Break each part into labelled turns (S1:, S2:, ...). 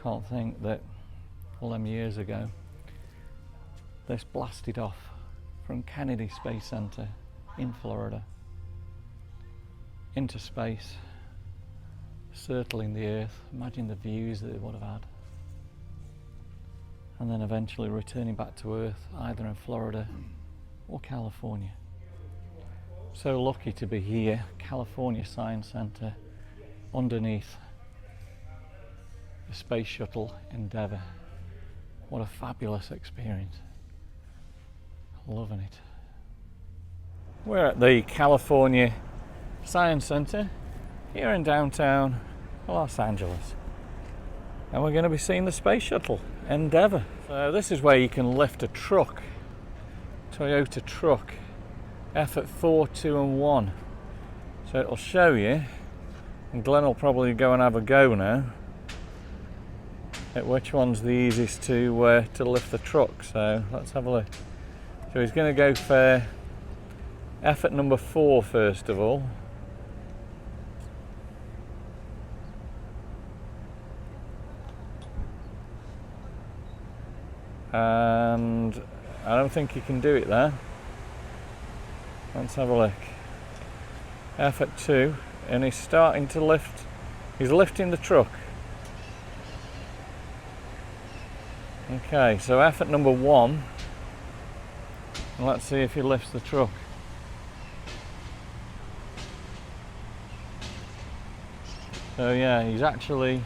S1: can't think that all them years ago this blasted off from Kennedy Space Center in Florida into space, circling the Earth. Imagine the views that it would have had. And then eventually returning back to Earth, either in Florida or California. So lucky to be here, California Science Center, underneath the Space Shuttle Endeavour. What a fabulous experience. Loving it. We're at the California Science Center here in downtown Los Angeles. And we're going to be seeing the Space Shuttle Endeavour. So this is where you can lift a truck, Toyota truck, effort 4, 2 and 1. So it'll show you, and Glenn will probably go and have a go now at which one's the easiest to lift the truck. So let's have a look. So he's going to go for effort number 4 first of all. And I don't think he can do it there. Let's have a look. Effort 2, and he's starting to lift. He's lifting the truck. Okay, so effort number 1. And let's see if he lifts the truck. So yeah, he's actually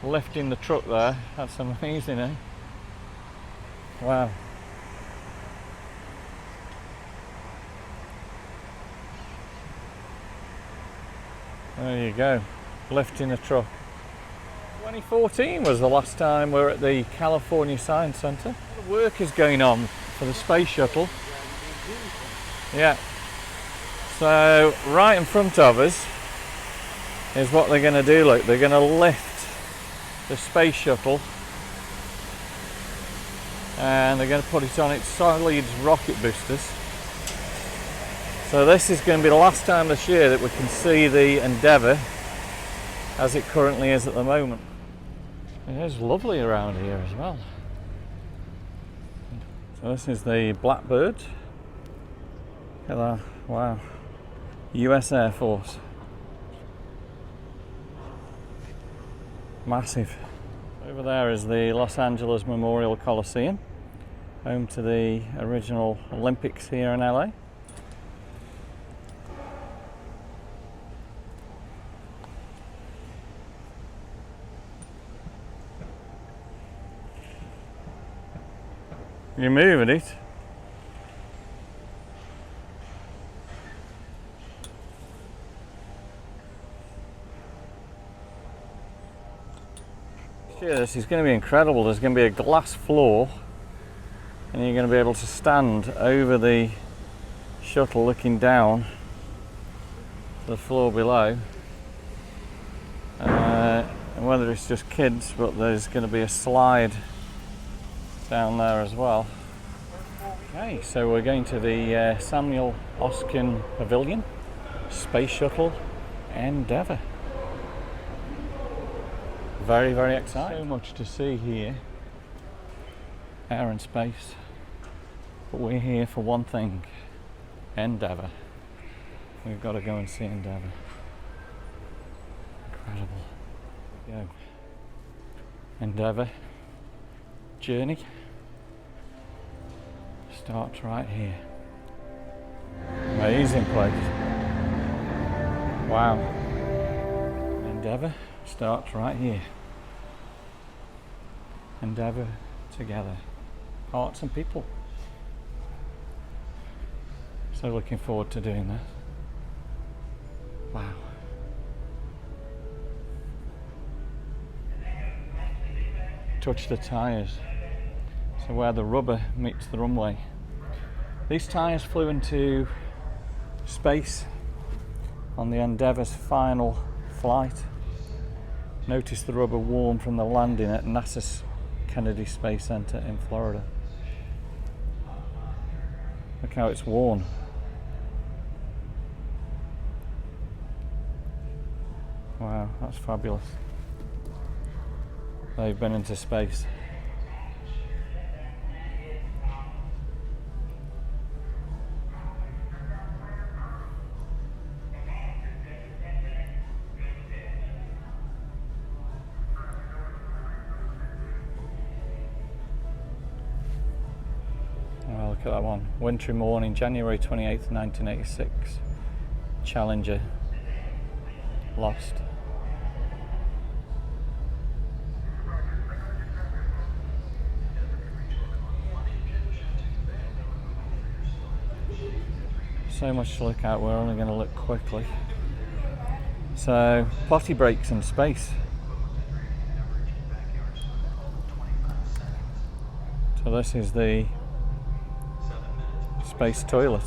S1: lifting the truck there. That's amazing, eh? Wow. There you go, lifting a truck. 2014 was the last time we were at the California Science Center. The work is going on for the space shuttle. Yeah. So right in front of us is what they're going to do. Look, they're going to lift the space shuttle and they're going to put it on its solid rocket boosters. So this is going to be the last time this year that we can see the Endeavour as it currently is at the moment. It is lovely around here as well. So this is the Blackbird. Look at that, wow. US Air Force. Massive. Over there is the Los Angeles Memorial Coliseum, home to the original Olympics here in LA. You're moving it. This is going to be incredible. There's going to be a glass floor and you're going to be able to stand over the shuttle looking down to the floor below. And whether it's just kids, but there's going to be a slide down there as well. Okay, so we're going to the Samuel Oskin Pavilion, Space Shuttle Endeavour. Very, very exciting. So much to see here, air and space, but we're here for one thing, Endeavour. We've got to go and see Endeavour. Incredible. Go. Endeavour journey starts right here. Amazing place. Wow. Endeavour starts right here. Endeavour together. Hearts and people. So looking forward to doing this. Wow. Touch the tyres. So where the rubber meets the runway. These tyres flew into space on the Endeavour's final flight. Notice the rubber worn from the landing at NASA's Kennedy Space Center in Florida. Look how it's worn. Wow, that's fabulous. they've been into space. Oh, look at that one. Wintry morning, January 28th, 1986. Challenger lost. So much to look at, we're only going to look quickly. So, potty breaks in space. So this is the space toilet.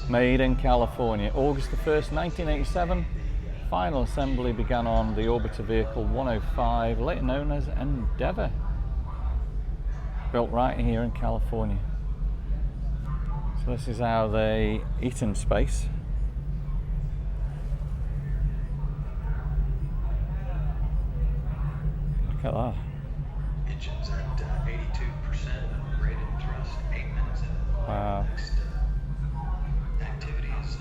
S1: Made in California, August the 1st, 1987. Final assembly began on the orbiter vehicle 105, later known as Endeavour. Built right here in California. So this is how they eat in space. Look at that.
S2: Engines at 82% rated thrust, 8 minutes in.
S1: Wow.
S2: Activity is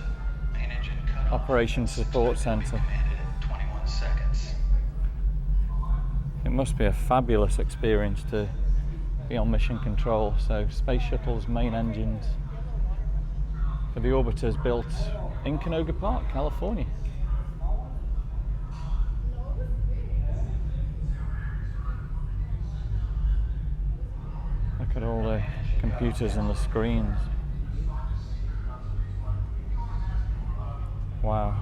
S2: main engine cut off.
S1: Operations Support Centre.
S2: Commanded in 21 seconds.
S1: It must be a fabulous experience to be on mission control. So Space Shuttle's main engines for the orbiters built in Canoga Park, California. Look at all the computers and the screens. Wow.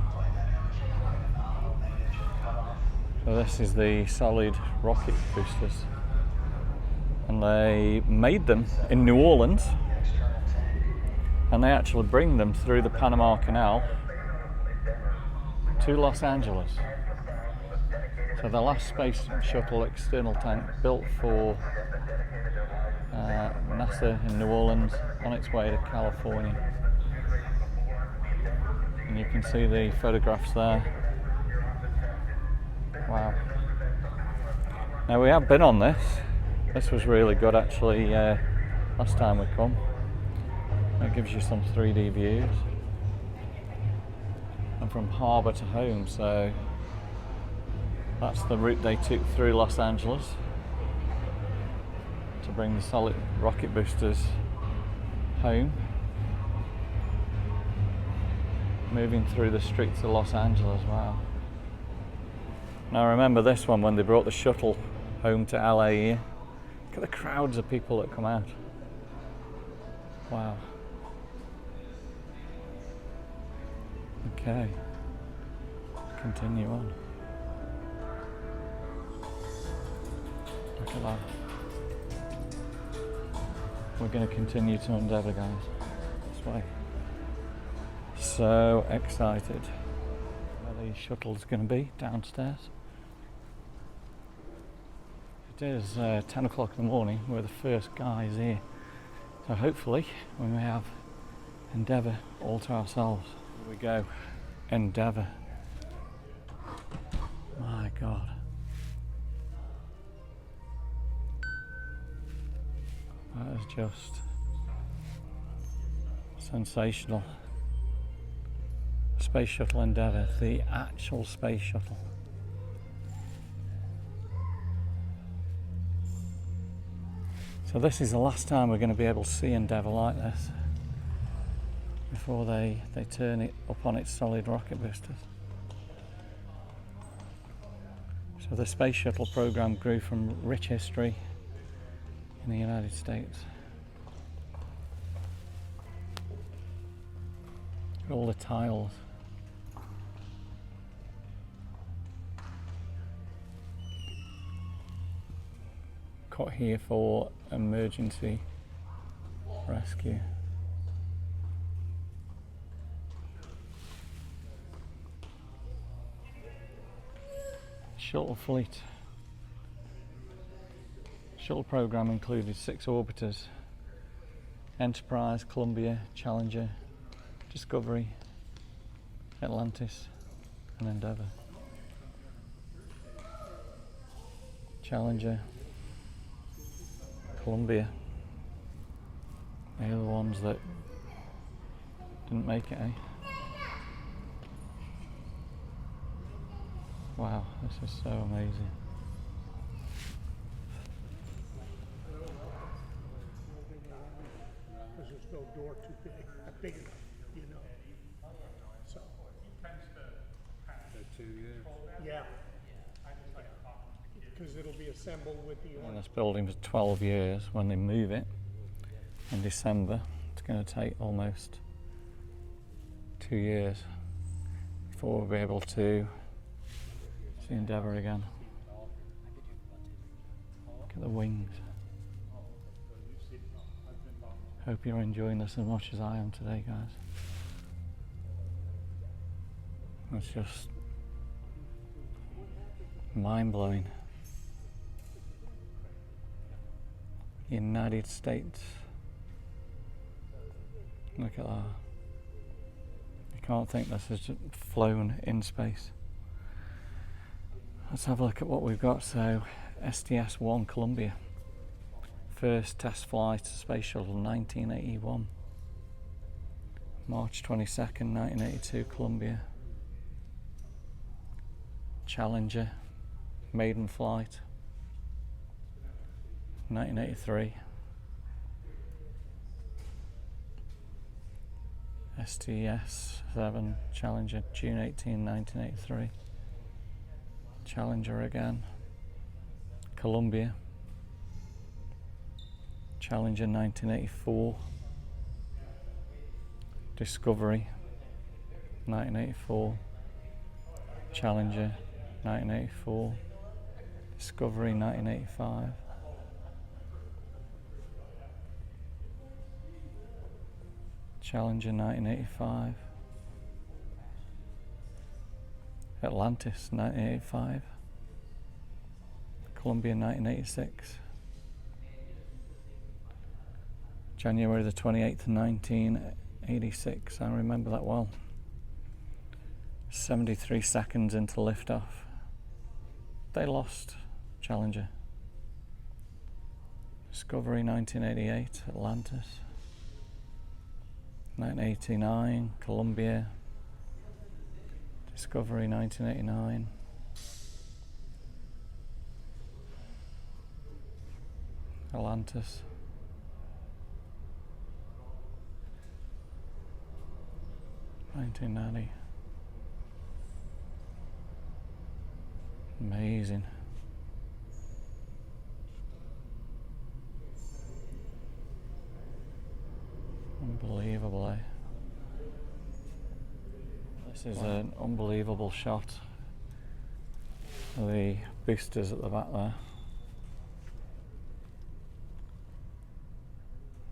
S1: So this is the solid rocket boosters. And they made them in New Orleans. And they actually bring them through the Panama Canal to Los Angeles. So the last space shuttle external tank built for NASA in New Orleans, on its way to California. And you can see the photographs there. Wow. Now we have been on this. This was really good actually last time we come. It gives you some 3D views. And from harbour to home, so that's the route they took through Los Angeles to bring the solid rocket boosters home. Moving through the streets of Los Angeles, wow. Now I remember this one when they brought the shuttle home to LA here. Look at the crowds of people that come out. Wow. Okay, continue on. Look at that. We're going to continue to Endeavour, guys. This way. So excited. Where the shuttle's going to be downstairs. It is 10 o'clock in the morning. We're the first guys here. So hopefully we may have Endeavour all to ourselves. Here we go. Endeavour. My God. That is just sensational. Space Shuttle Endeavour, the actual space shuttle. So this is the last time we're going to be able to see Endeavour like this before they turn it up on its solid rocket boosters. So the space shuttle program grew from rich history in the United States. Look at all the tiles. Cut here for emergency rescue. Shuttle fleet. Shuttle program included 6 orbiters: Enterprise, Columbia, Challenger, Discovery, Atlantis and Endeavour. Challenger, Columbia. They're the ones that didn't make it, eh? Wow, this is so amazing.
S3: Because there's no door too big enough, you know. So.
S4: So 2 years.
S3: Yeah. Because it'll be assembled with the.
S1: And this building for 12 years. When they move it in December, it's going to take almost 2 years before we'll be able to see Endeavour again. Look at the wings. Hope you're enjoying this as much as I am today, guys. It's just mind-blowing. United States. Look at that. You can't think this has just flown in space. Let's have a look at what we've got. So, STS-1 Columbia. First test flight to Space Shuttle 1981. March 22nd, 1982, Columbia. Challenger, maiden flight, 1983. STS-7 Challenger, June 18, 1983. Challenger again. Columbia. Challenger 1984. Discovery 1984. Challenger 1984. Discovery 1985. Challenger 1985. Atlantis 1985. Columbia 1986. January the 28th, 1986. I remember that well. 73 seconds into liftoff. They lost Challenger. Discovery 1988, Atlantis. 1989, Columbia. Discovery 1989. Atlantis. $1990. Amazing. Unbelievable, eh? This is an unbelievable shot of the boosters at the back there.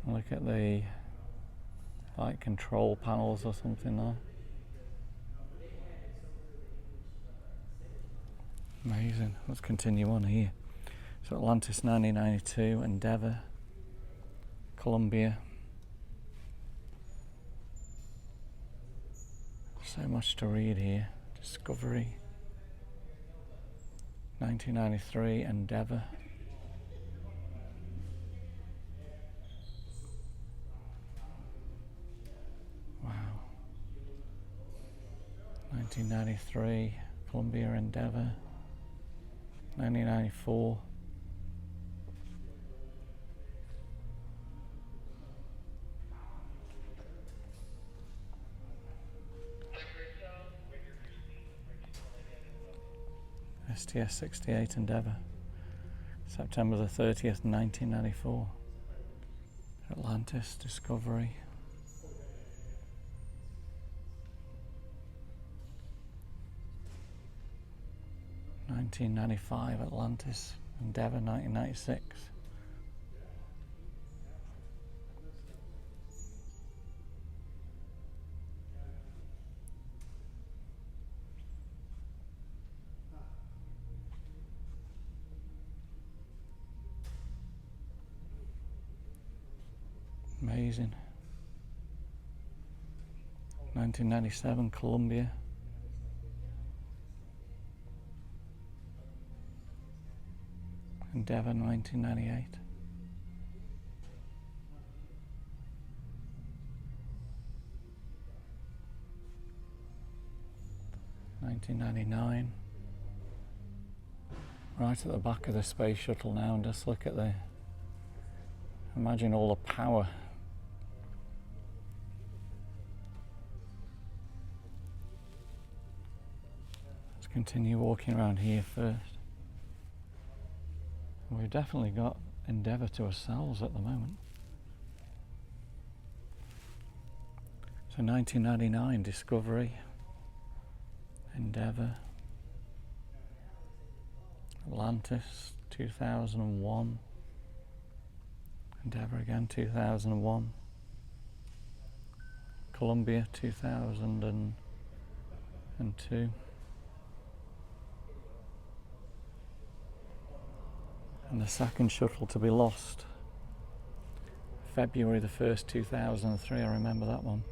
S1: Look at the like control panels or something there. Amazing. Let's continue on here. So Atlantis 1992, Endeavour, Columbia. So much to read here. Discovery 1993, Endeavour. Wow. 1993, Columbia, Endeavour. 1994. STS-68 Endeavour. September the 30th, 1994. Atlantis, Discovery. (1995) Atlantis, Endeavour 1996. Amazing. 1997 Columbia. Endeavour 1998. 1999. Right at the back of the space shuttle now, and just look at imagine all the power. Let's continue walking around here first. We've definitely got Endeavour to ourselves at the moment. So 1999 Discovery, Endeavour, Atlantis 2001, Endeavour again 2001, Columbia 2002, and the second shuttle to be lost, February the 1st 2003, I remember that one.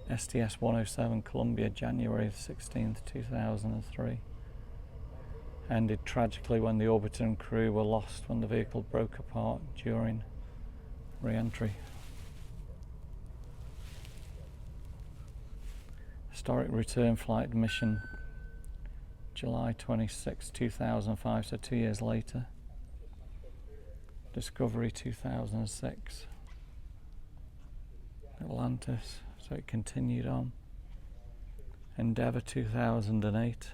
S1: STS-107 Columbia, January 16th 2003. Ended tragically when the orbiter and crew were lost when the vehicle broke apart during re-entry. Historic return flight mission, July 26, 2005, so 2 years later. Discovery 2006. Atlantis, so it continued on. Endeavour 2008.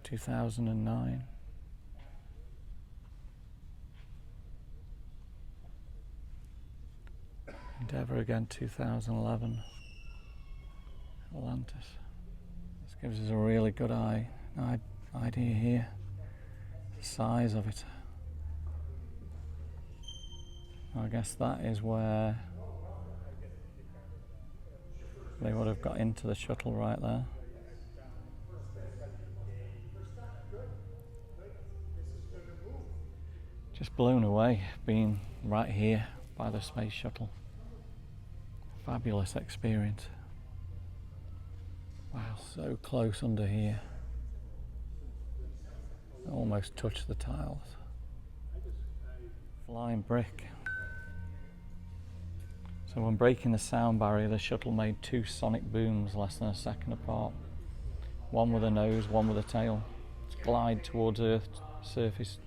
S1: 2009. Endeavour again 2011. Atlantis. This gives us a really good idea here, the size of it. I guess that is where they would have got into the shuttle right there. Just blown away being right here by the space shuttle. Fabulous experience. Wow, so close under here. Almost touched the tiles. Flying brick. So when breaking the sound barrier, the shuttle made 2 sonic booms less than a second apart. One with a nose, one with a tail. Its glide towards Earth's surface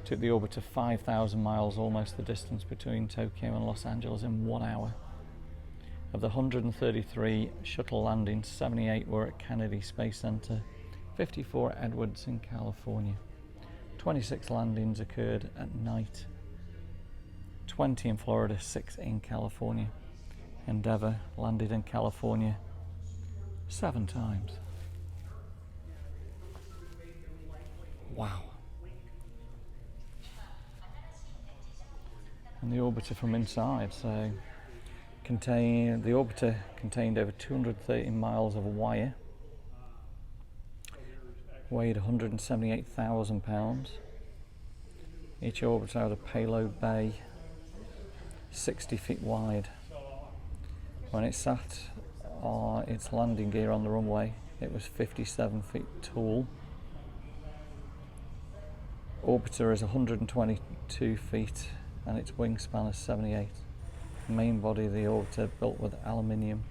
S1: took the orbiter 5,000 miles, almost the distance between Tokyo and Los Angeles, in 1 hour. Of the 133 shuttle landings, 78 were at Kennedy Space Center, 54 at Edwards in California. 26 landings occurred at night. 20 in Florida, 6 in California. Endeavour landed in California 7 times. Wow. And the orbiter from inside, so the orbiter contained over 230 miles of wire, weighed 178,000 pounds. Each orbiter had a payload bay 60 feet wide. When it sat on its landing gear on the runway, it was 57 feet tall. Orbiter is 122 feet and its wingspan is 78. The main body of the orbiter built with aluminium,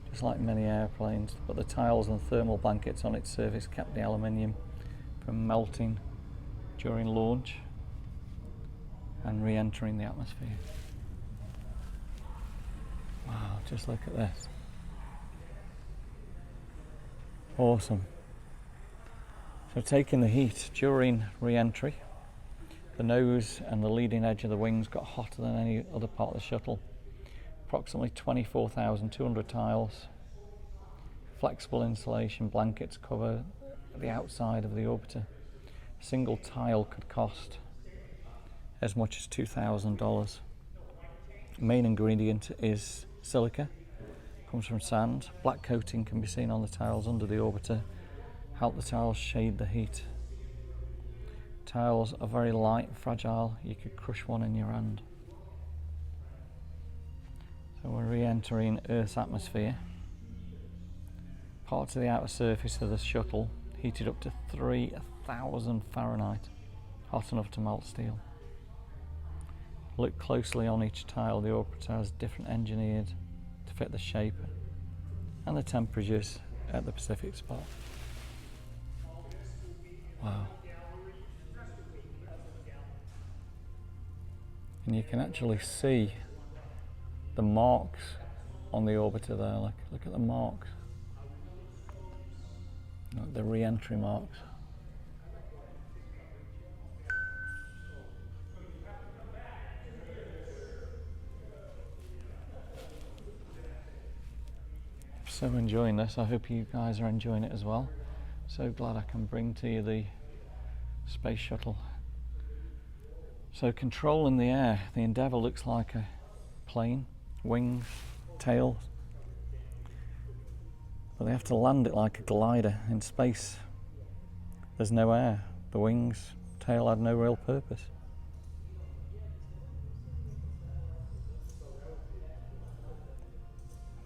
S1: just like many airplanes, but the tiles and thermal blankets on its surface kept the aluminium from melting during launch and re-entering the atmosphere. Wow, just look at this. Awesome. So taking the heat during re-entry, the nose and the leading edge of the wings got hotter than any other part of the shuttle. Approximately 24,200 tiles. Flexible insulation blankets cover the outside of the orbiter. A single tile could cost as much as $2,000. Main ingredient is silica, comes from sand. Black coating can be seen on the tiles under the orbiter, help the tiles shade the heat. Tiles are very light and fragile, you could crush one in your hand. So we're re-entering Earth's atmosphere. Parts of the outer surface of the shuttle heated up to 3,000 Fahrenheit, hot enough to melt steel. Look closely on each tile. The orbiter has different engineered to fit the shape and the temperatures at the Pacific spot. Wow. And you can actually see the marks on the orbiter there. Look at the marks. Look, the re-entry marks. So enjoying this. I hope you guys are enjoying it as well. So glad I can bring to you the space shuttle. So control in the air. The Endeavour looks like a plane, wings, tail. But they have to land it like a glider in space. There's no air. The wings, tail had no real purpose.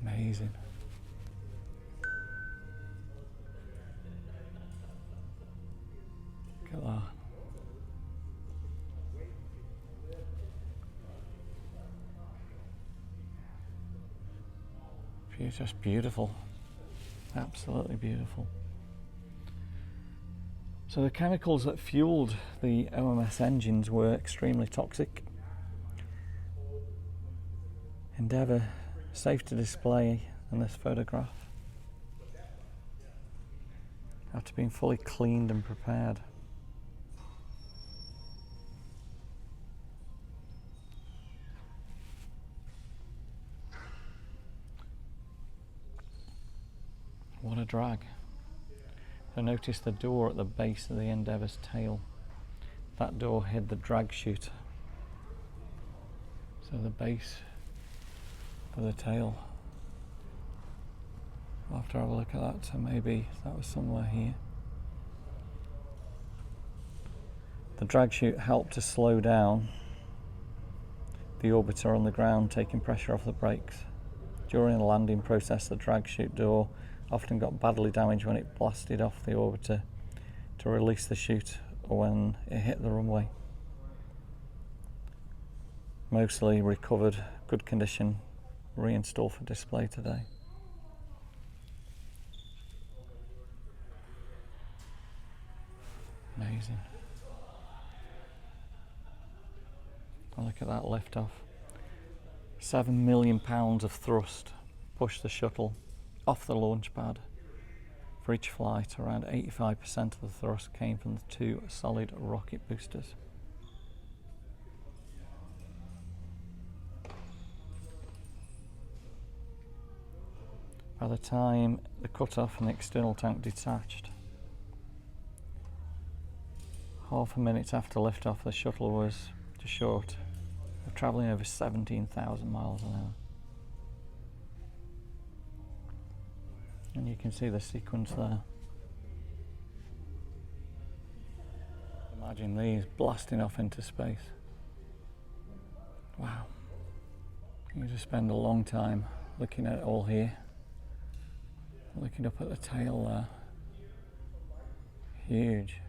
S1: Amazing. Look at that. Just beautiful. Absolutely beautiful. So the chemicals that fueled the OMS engines were extremely toxic. Endeavour, safe to display in this photograph, after being fully cleaned and prepared. What a drag. So notice the door at the base of the Endeavour's tail. That door hid the drag chute. So the base of the tail. We'll have to have a look at that, so maybe that was somewhere here. The drag chute helped to slow down the orbiter on the ground, taking pressure off the brakes. During the landing process, the drag chute door often got badly damaged when it blasted off the orbiter to release the chute or when it hit the runway. Mostly recovered, good condition, reinstalled for display today. Amazing. And look at that lift off. 7 million pounds of thrust pushed the shuttle off the launch pad. For each flight, around 85% of the thrust came from the two solid rocket boosters. By the time the cutoff and the external tank detached, half a minute after liftoff, the shuttle was just short of travelling over 17,000 miles an hour. And you can see the sequence there. Imagine these blasting off into space. Wow. You just spend a long time looking at it all here. Looking up at the tail there. Huge.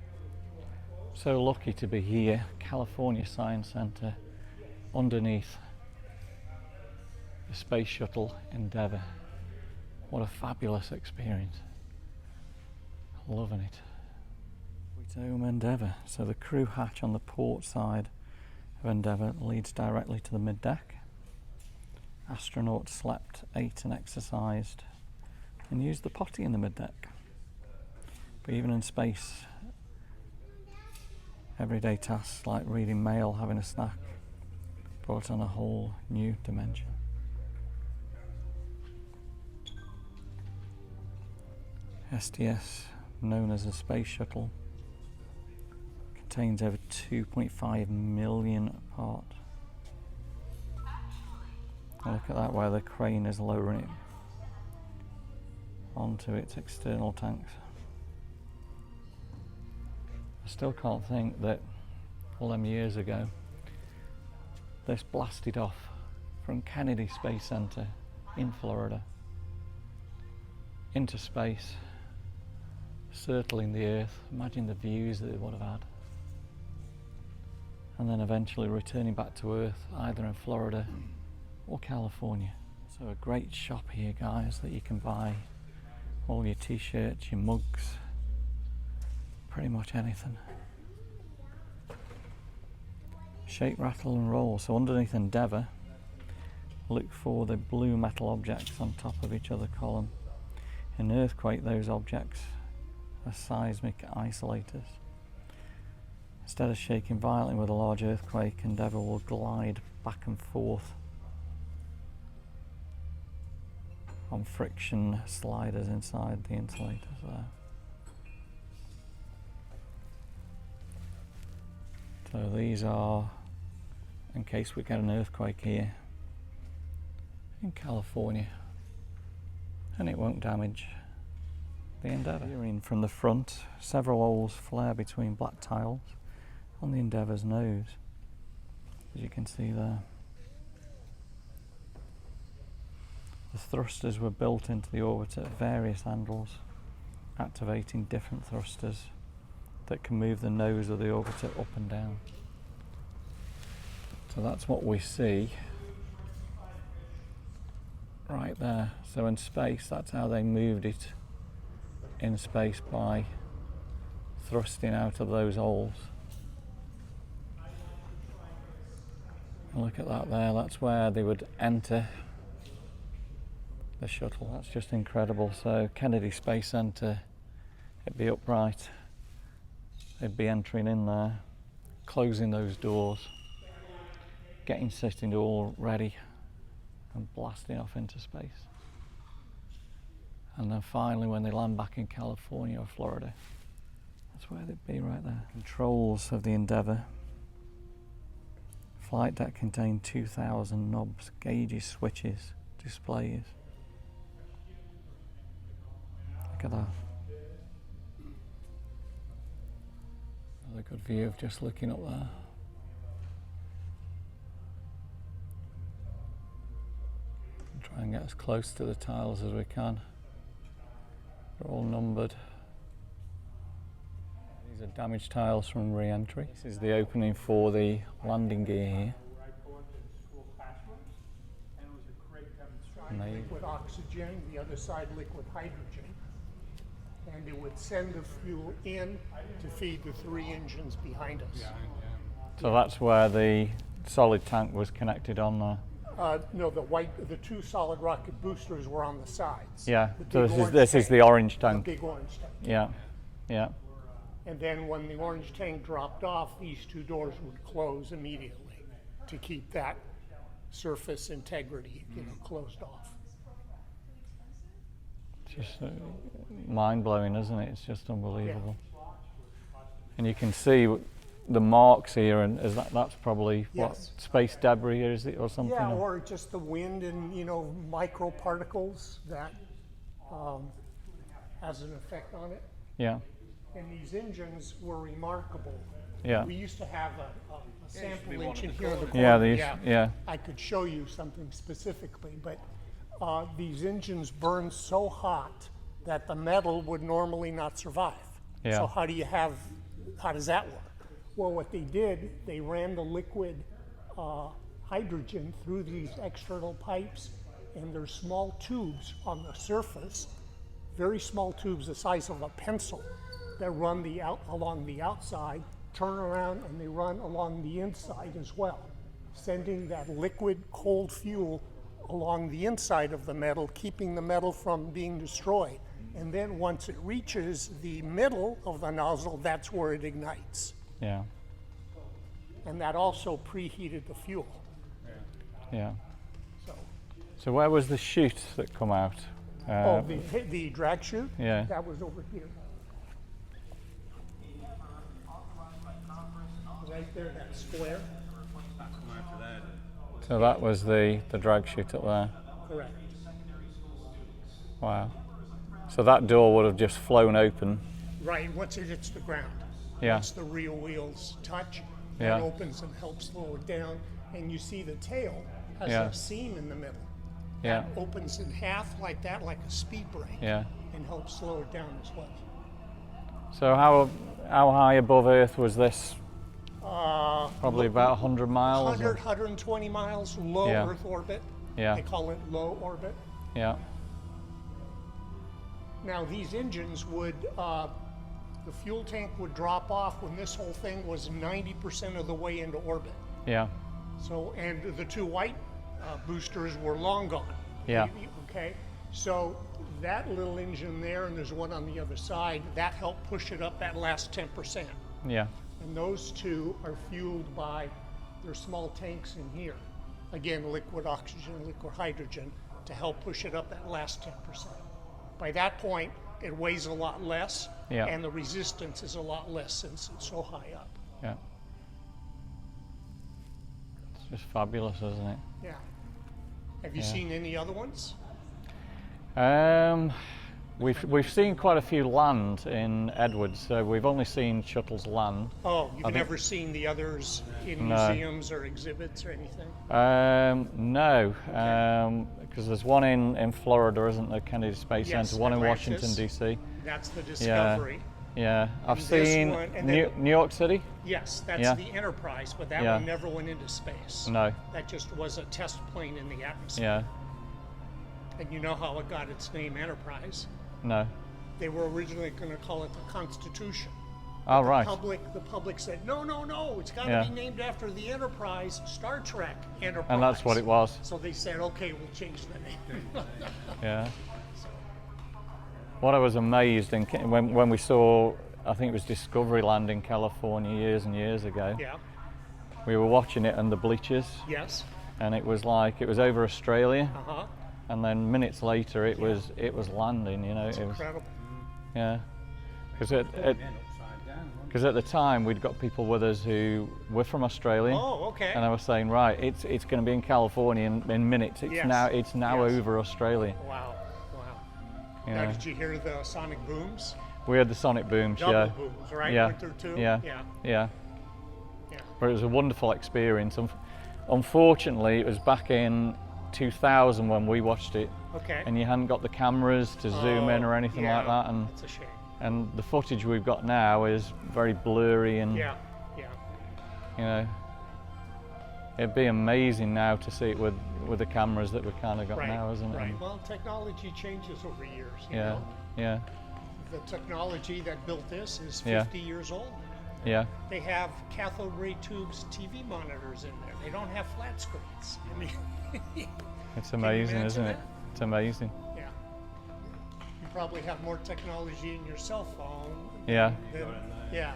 S1: So lucky to be here, California Science Center, underneath the space shuttle Endeavour. What a fabulous experience. Loving it. Sweet home Endeavour. So the crew hatch on the port side of Endeavour leads directly to the mid-deck. Astronauts slept, ate and exercised and used the potty in the mid-deck. But even in space, everyday tasks like reading mail, having a snack, brought on a whole new dimension. STS, known as the Space Shuttle, contains over 2.5 million parts. And look at that, where the crane is lowering it onto its external tanks. I still can't think that all them years ago this blasted off from Kennedy Space Center in Florida into space, circling the Earth. Imagine the views that they would have had. And then eventually returning back to Earth, either in Florida or California. So a great shop here, guys, that you can buy all your t-shirts, your mugs, pretty much anything. Shake, rattle and roll. So underneath Endeavour, look for the blue metal objects on top of each other column. In an earthquake, those objects are seismic isolators. Instead of shaking violently with a large earthquake, Endeavour will glide back and forth on friction sliders inside the insulators there. So these are in case we get an earthquake here in California, and it won't damage the Endeavour. Hearing from the front, several holes flare between black tiles on the Endeavour's nose, as you can see there. The thrusters were built into the orbit at various angles, activating different thrusters that can move the nose of the orbiter up and down. So that's what we see right there. So in space, that's how they moved it in space, by thrusting out of those holes. And look at that there, that's where they would enter the shuttle. That's just incredible. So Kennedy Space Center, it'd be upright, they'd be entering in there, closing those doors, getting setting all ready and blasting off into space. And then finally when they land back in California or Florida, that's where they'd be right there. Controls of the Endeavour. Flight deck contained 2,000 knobs, gauges, switches, displays. Look at that. Another good view of just looking up there. Try and get as close to the tiles as we can. They're all numbered. These are damaged tiles from re-entry. This is the opening for the landing gear here.
S3: Liquid oxygen, the other side liquid hydrogen. And it would send the fuel in to feed the 3 engines behind us.
S1: So that's where the solid tank was connected on there.
S3: No, the 2 solid rocket boosters were on the sides.
S1: Yeah,
S3: The
S1: so
S3: big
S1: this is the orange
S3: the
S1: tank.
S3: big orange tank.
S1: Yeah, yeah.
S3: And then when the orange tank dropped off, these 2 doors would close immediately to keep that surface integrity, closed off.
S1: Just mind-blowing, isn't it? It's just unbelievable. And you can see the marks here, and that's probably what,
S3: Yes.
S1: space debris, is it, or something?
S3: Yeah, or just the wind and microparticles that has an effect on it.
S1: Yeah,
S3: And these engines were remarkable.
S1: yeah,
S3: We used to have a sample engine here in the corner.
S1: yeah. These, yeah,
S3: I could show you something specifically, but these engines burn so hot that the metal would normally not survive.
S1: Yeah.
S3: So how does that work? Well, what they did, they ran the liquid hydrogen through these external pipes, and there's small tubes on the surface, very small tubes the size of a pencil, that run along the outside, turn around, and they run along the inside as well, sending that liquid cold fuel along the inside of the metal, keeping the metal from being destroyed. And then once it reaches the middle of the nozzle, that's where it ignites.
S1: yeah,
S3: And that also preheated the fuel.
S1: yeah.
S3: So,
S1: So where was the chute that come out?
S3: the drag chute,
S1: Yeah.
S3: that was over here. Right there, that square.
S1: So that was the drag chute up there.
S3: Correct.
S1: Wow. So that door would have just flown open.
S3: Right, once it hits the ground.
S1: Yeah.
S3: Once the rear wheels touch,
S1: Yeah.
S3: it opens and helps slow it down. And you see the tail has
S1: Yeah.
S3: a seam in the middle.
S1: Yeah.
S3: That opens in half like that, like a speed brake,
S1: Yeah.
S3: and helps slow it down as well.
S1: So how high above Earth was this? Probably
S3: Look,
S1: about 100 miles.
S3: 100, 120 miles, low
S1: Yeah.
S3: Earth orbit.
S1: Yeah.
S3: They call it low orbit.
S1: Yeah.
S3: Now these engines would, the fuel tank would drop off when this whole thing was 90% of the way into orbit.
S1: Yeah.
S3: So, and the two white boosters were long gone.
S1: Yeah.
S3: Okay, so that little engine there, and there's one on the other side, that helped push it up that last 10%.
S1: Yeah.
S3: And those two are fueled by their small tanks in here. Again, liquid oxygen, liquid hydrogen, to help push it up that last 10%. By that point, it weighs a lot less,
S1: Yeah.
S3: and the resistance is a lot less since it's so high up.
S1: Yeah. It's just fabulous, isn't it?
S3: Yeah. Have you
S1: Yeah.
S3: seen any other ones?
S1: We've seen quite a few land in Edwards, so we've only seen shuttles land.
S3: Oh, you've
S1: I think-
S3: never seen the others in
S1: No.
S3: museums or exhibits or anything?
S1: No, because there's one in Florida, isn't there, Kennedy Space
S3: Yes,
S1: Center, one in
S3: Atlantis.
S1: Washington, D.C.
S3: That's the Discovery.
S1: Yeah, I've
S3: And this
S1: seen
S3: one- and
S1: New
S3: then-
S1: York City.
S3: Yes, that's
S1: Yeah.
S3: the Enterprise, but that
S1: Yeah.
S3: one never went into space.
S1: No,
S3: That just was a test plane in the atmosphere.
S1: yeah,
S3: And you know how it got its name Enterprise?
S1: no.
S3: They were originally going to call it the Constitution.
S1: Oh, right.
S3: The public said, no, it's got to
S1: Yeah.
S3: be named after the Enterprise, Star Trek Enterprise.
S1: And that's what it was.
S3: So they said, okay, we'll change the name.
S1: Yeah. What I was amazed in when we saw, I think it was Discovery Land in California years and years ago.
S3: Yeah,
S1: We were watching it on the bleachers,
S3: yes,
S1: and it was like it was over Australia,
S3: uh-huh.
S1: and then minutes later it was landing. You know,
S3: It's
S1: it was
S3: incredible.
S1: yeah. Because
S4: Then upside down, wasn't
S1: at the time we'd got people with us who were from Australia.
S3: Oh, okay.
S1: And I was saying, right, it's going to be in California in minutes. It's
S3: Yes.
S1: now
S3: Yes.
S1: over Australia.
S3: Wow.
S1: You
S3: Now,
S1: know.
S3: did you hear the sonic booms?
S1: We had the sonic booms,
S3: Double
S1: yeah.
S3: booms, right?
S1: Yeah.
S3: Went through two?
S1: Yeah.
S3: Yeah.
S1: Yeah.
S3: Yeah.
S1: But it was a wonderful experience. Unfortunately, it was back in 2000 when we watched it,
S3: Okay.
S1: and you hadn't got the cameras to zoom in or anything
S3: yeah,
S1: like that, and
S3: It's a shame.
S1: the footage we've got now is very blurry, and
S3: Yeah.
S1: you know, it'd be amazing now to see it with the cameras that we've kind of got
S3: Right.
S1: now, isn't it?
S3: Right.
S1: And-
S3: Well, technology changes over years. You
S1: yeah,
S3: know?
S1: yeah,
S3: The technology that built this is
S1: Yeah.
S3: 50 years old.
S1: yeah,
S3: They have cathode ray tubes, TV monitors in there. They don't have flat screens. I mean,
S1: it's
S3: you
S1: amazing,
S3: imagine
S1: isn't it?
S3: that?
S1: It's amazing.
S3: yeah. You probably have more technology in your cell phone.
S1: Yeah,
S3: Than, yeah.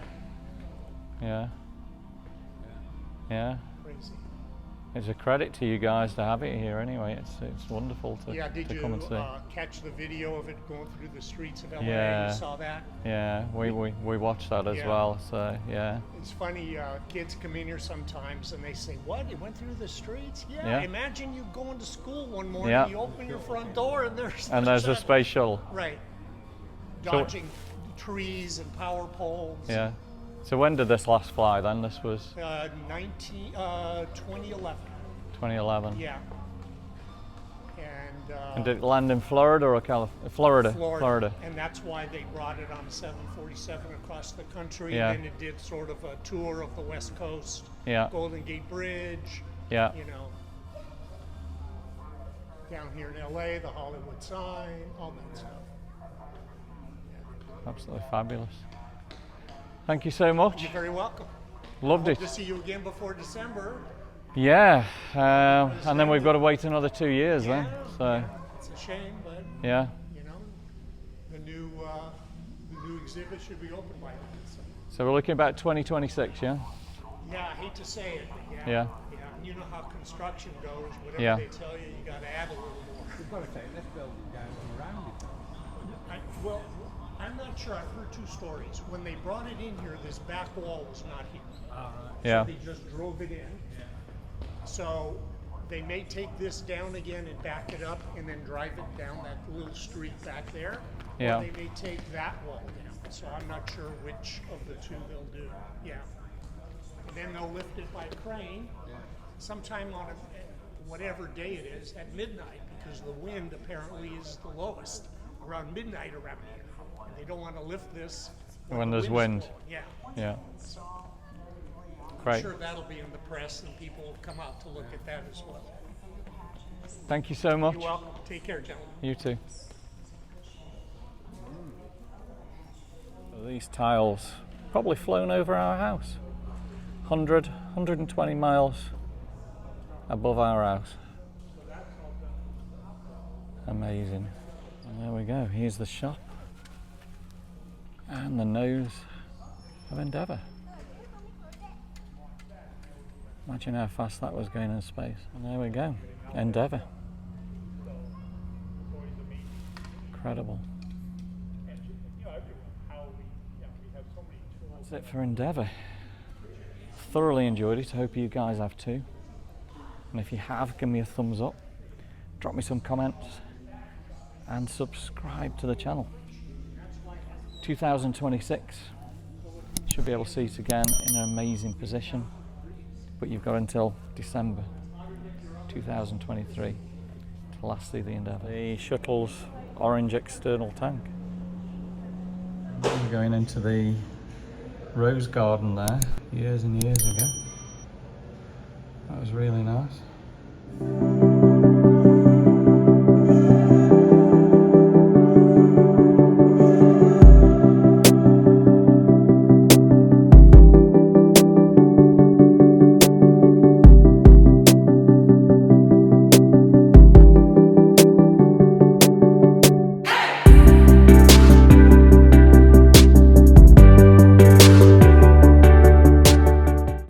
S1: yeah, yeah.
S3: Crazy.
S1: It's a credit to you guys to have it here anyway. It's wonderful to,
S3: Yeah. Did
S1: to
S3: you
S1: come and see.
S3: catch the video of it going through the streets of LA?
S1: Yeah.
S3: You saw that?
S1: Yeah, we watched that as
S3: Yeah.
S1: well. So yeah,
S3: It's funny, kids come in here sometimes and they say, what, it went through the streets? Yeah,
S1: Yeah.
S3: imagine you going to school one morning,
S1: Yeah.
S3: you open your front door and there's
S1: there's a
S3: that-
S1: space shuttle.
S3: Right.
S1: So-
S3: Dodging trees and power poles.
S1: Yeah. So when did this last fly then? This was
S3: 2011.
S1: 2011.
S3: Yeah.
S1: And did it land in Florida or Florida?
S3: Florida. And that's why they brought it on 747 across the country.
S1: Yeah.
S3: And then it did sort of a tour of the West Coast,
S1: Yeah.
S3: Golden Gate Bridge,
S1: Yeah.
S3: you know, down here in LA, the Hollywood sign, all that stuff.
S1: Absolutely fabulous. Thank you so much.
S3: You're very welcome.
S1: Loved
S3: Hope
S1: it.
S3: to see you again before December.
S1: Yeah. And then we've got to wait another 2 years then. So
S3: It's a shame, but
S1: yeah.
S3: you know, the new exhibit should be open by then. So.
S1: So we're looking about 2026, yeah.
S3: Yeah, I hate to say it, but yeah.
S1: Yeah.
S3: And you know how construction goes. Whatever
S1: Yeah.
S3: they tell you, you got to add a little more.
S4: You've got to take this building down and around it.
S3: Well, I'm not sure. I've heard two stories. When they brought it in here, this back wall was not here.
S1: Yeah.
S3: So they just drove it in. So they may take this down again and back it up and then drive it down that little street back there.
S1: Yeah.
S3: Or they may take that wall down. So I'm not sure which of the two they'll do. Yeah. And then they'll lift it by crane. Sometime whatever day it is at midnight, because the wind apparently is the lowest around midnight around here. And they don't want to lift this
S1: When
S3: the
S1: there's
S3: wind's
S1: wind.
S3: blowing. Yeah.
S1: Yeah.
S3: So I'm
S1: Great.
S3: sure that'll be in the press and people will come out to look at that as well.
S1: Thank you so much.
S3: You're welcome. Take care, gentlemen.
S1: You too. So these tiles probably flown over our house. 120 miles above our house. Amazing. And there we go. Here's the shop and the nose of Endeavour. Imagine how fast that was going in space. And there we go. Endeavour. Incredible. That's it for Endeavour. Thoroughly enjoyed it. Hope you guys have too. And if you have, give me a thumbs up, drop me some comments, and subscribe to the channel. 2026. Should be able to see it again in an amazing position. But you've got until December 2023 to last see the Endeavour. The shuttle's orange external tank. We're going into the rose garden there years and years ago. That was really nice.